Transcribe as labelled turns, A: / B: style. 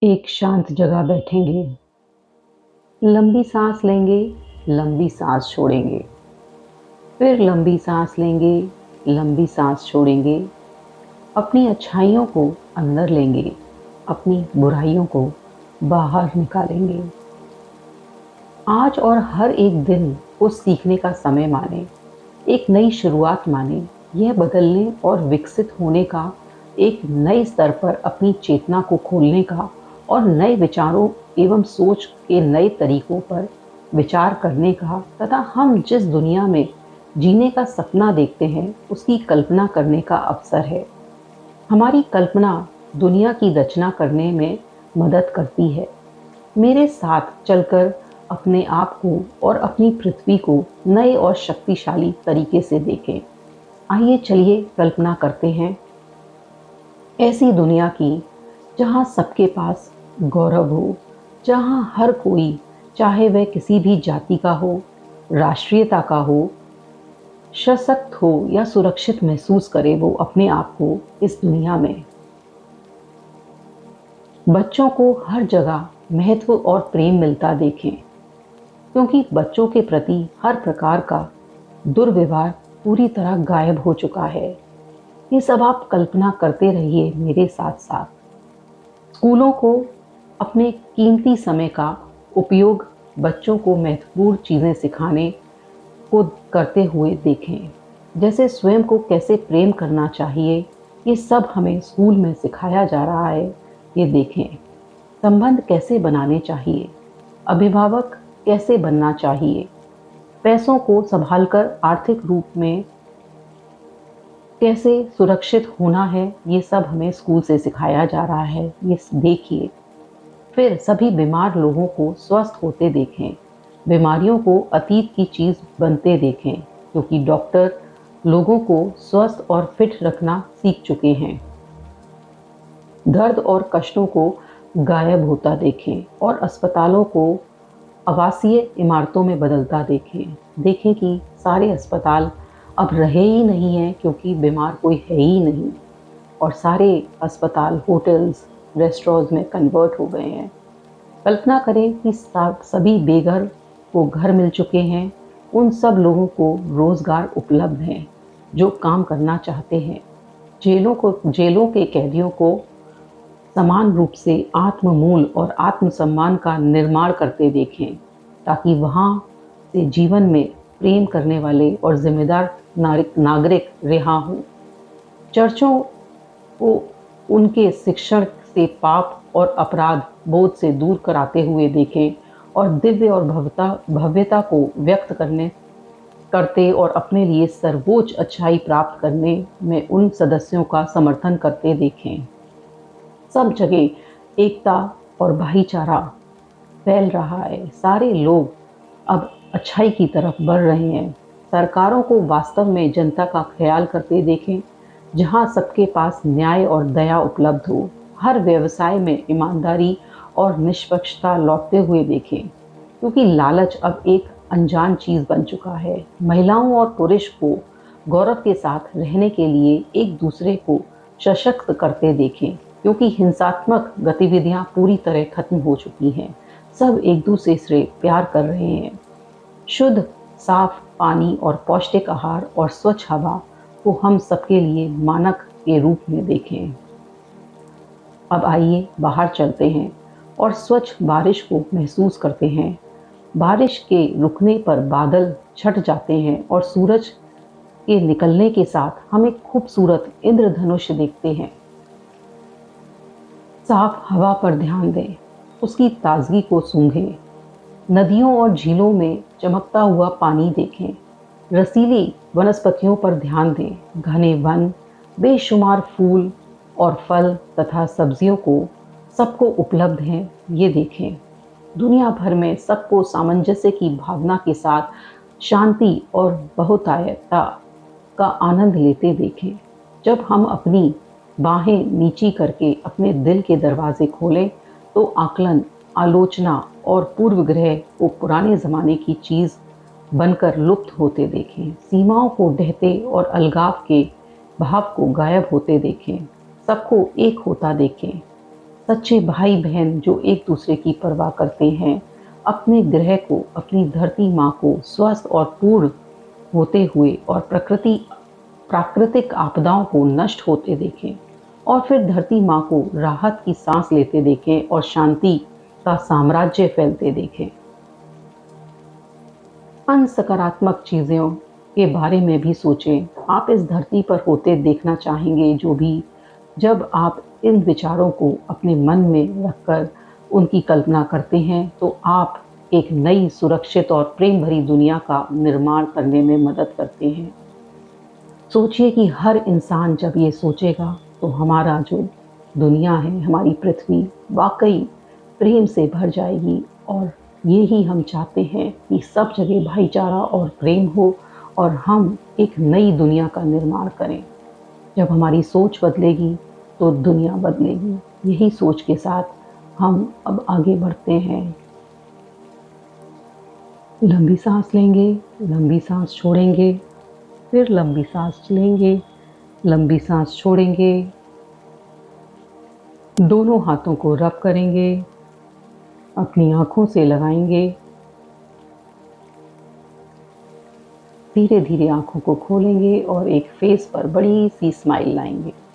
A: एक शांत जगह बैठेंगे, लंबी सांस लेंगे, लंबी सांस छोड़ेंगे, फिर लंबी सांस लेंगे, लंबी सांस छोड़ेंगे। अपनी अच्छाइयों को अंदर लेंगे, अपनी बुराइयों को बाहर निकालेंगे। आज और हर एक दिन को सीखने का समय माने, एक नई शुरुआत माने, यह बदलने और विकसित होने का, एक नए स्तर पर अपनी चेतना को खोलने का और नए विचारों एवं सोच के नए तरीकों पर विचार करने का तथा हम जिस दुनिया में जीने का सपना देखते हैं उसकी कल्पना करने का अवसर है। हमारी कल्पना दुनिया की रचना करने में मदद करती है। मेरे साथ चलकर अपने आप को और अपनी पृथ्वी को नए और शक्तिशाली तरीके से देखें। आइए चलिए कल्पना करते हैं ऐसी दुनिया की जहाँ सबके पास गौरव हो, जहाँ हर कोई, चाहे वह किसी भी जाति का हो, राष्ट्रीयता का हो, सशक्त हो या सुरक्षित महसूस करे वो अपने आप को इस दुनिया में। बच्चों को हर जगह महत्व और प्रेम मिलता देखें, क्योंकि बच्चों के प्रति हर प्रकार का दुर्व्यवहार पूरी तरह गायब हो चुका है। ये सब आप कल्पना करते रहिए मेरे साथ साथ। स्कूलों को अपने कीमती समय का उपयोग बच्चों को महत्वपूर्ण चीज़ें सिखाने को करते हुए देखें। जैसे स्वयं को कैसे प्रेम करना चाहिए, ये सब हमें स्कूल में सिखाया जा रहा है, ये देखें। संबंध कैसे बनाने चाहिए, अभिभावक कैसे बनना चाहिए, पैसों को संभालकर आर्थिक रूप में कैसे सुरक्षित होना है, ये सब हमें स्कूल से सिखाया जा रहा है, ये देखिए। फिर सभी बीमार लोगों को स्वस्थ होते देखें, बीमारियों को अतीत की चीज़ बनते देखें, क्योंकि डॉक्टर लोगों को स्वस्थ और फिट रखना सीख चुके हैं। दर्द और कष्टों को गायब होता देखें और अस्पतालों को आवासीय इमारतों में बदलता देखें। देखें कि सारे अस्पताल अब रहे ही नहीं हैं, क्योंकि बीमार कोई है ही नहीं, और सारे अस्पताल होटल्स, रेस्टोरेंट्स में कन्वर्ट हो गए हैं। कल्पना करें कि सभी बेघर को घर मिल चुके हैं, उन सब लोगों को रोजगार उपलब्ध हैं जो काम करना चाहते हैं। जेलों के कैदियों को समान रूप से आत्ममूल और आत्मसम्मान का निर्माण करते देखें, ताकि वहाँ से जीवन में प्रेम करने वाले और जिम्मेदार नागरिक रिहा हों। चर्चों को उनके शिक्षण से पाप और अपराध बोध से दूर कराते हुए देखें और दिव्य और भव्यता को व्यक्त करते और अपने लिए सर्वोच्च अच्छाई प्राप्त करने में उन सदस्यों का समर्थन करते देखें। सब जगह एकता और भाईचारा फैल रहा है, सारे लोग अब अच्छाई की तरफ बढ़ रहे हैं। सरकारों को वास्तव में जनता का ख्याल करते देखें, जहां सबके पास न्याय और दया उपलब्ध हो। हर व्यवसाय में ईमानदारी और निष्पक्षता लौटते हुए देखें, क्योंकि लालच अब एक अनजान चीज बन चुका है। महिलाओं और पुरुष को गौरव के साथ रहने के लिए एक दूसरे को सशक्त करते देखें, क्योंकि हिंसात्मक गतिविधियां पूरी तरह खत्म हो चुकी हैं। सब एक दूसरे से प्यार कर रहे हैं। शुद्ध साफ पानी और पौष्टिक आहार और स्वच्छ हवा को हम सबके लिए मानक के रूप में देखें। अब आइए बाहर चलते हैं और स्वच्छ बारिश को महसूस करते हैं। बारिश के रुकने पर बादल छट जाते हैं और सूरज के निकलने के साथ हम एक खूबसूरत इंद्रधनुष देखते हैं। साफ हवा पर ध्यान दें, उसकी ताजगी को सूंघें। नदियों और झीलों में चमकता हुआ पानी देखें। रसीली वनस्पतियों पर ध्यान दें। घने वन, बेशुमार फूल और फल तथा सब्जियों को सबको उपलब्ध हैं, ये देखें। दुनिया भर में सबको सामंजस्य की भावना के साथ शांति और बहुतायता का आनंद लेते देखें। जब हम अपनी बाहें नीची करके अपने दिल के दरवाजे खोलें, तो आकलन, आलोचना और पूर्वग्रह को पुराने ज़माने की चीज़ बनकर लुप्त होते देखें। सीमाओं को ढहते और अलगाव के भाव को गायब होते देखें। सबको एक होता देखें। सच्चे भाई बहन जो एक दूसरे की परवाह करते हैं, अपने ग्रह को, अपनी धरती माँ को स्वस्थ और पूर्ण होते हुए और प्राकृतिक आपदाओं को नष्ट होते देखें, और फिर धरती माँ को राहत की सांस लेते देखें और शांति का साम्राज्य फैलते देखें। अन सकारात्मक चीज़ों के बारे में भी सोचें। आप इस धरती पर होते देखना चाहेंगे जो भी। जब आप इन विचारों को अपने मन में रखकर उनकी कल्पना करते हैं, तो आप एक नई, सुरक्षित और प्रेम भरी दुनिया का निर्माण करने में मदद करते हैं। सोचिए कि हर इंसान जब ये सोचेगा, तो हमारा जो दुनिया है, हमारी पृथ्वी वाक़ई प्रेम से भर जाएगी, और ये ही हम चाहते हैं कि सब जगह भाईचारा और प्रेम हो और हम एक नई दुनिया का निर्माण करें। जब हमारी सोच बदलेगी, तो दुनिया बदलेगी। यही सोच के साथ हम अब आगे बढ़ते हैं। लंबी साँस लेंगे, लंबी साँस छोड़ेंगे, फिर लंबी साँस लेंगे, लंबी साँस छोड़ेंगे। दोनों हाथों को रब करेंगे, अपनी आँखों से लगाएँगे। धीरे-धीरे आँखों को खोलेंगे और एक फेस पर बड़ी-सी स्माइल लाएँगे।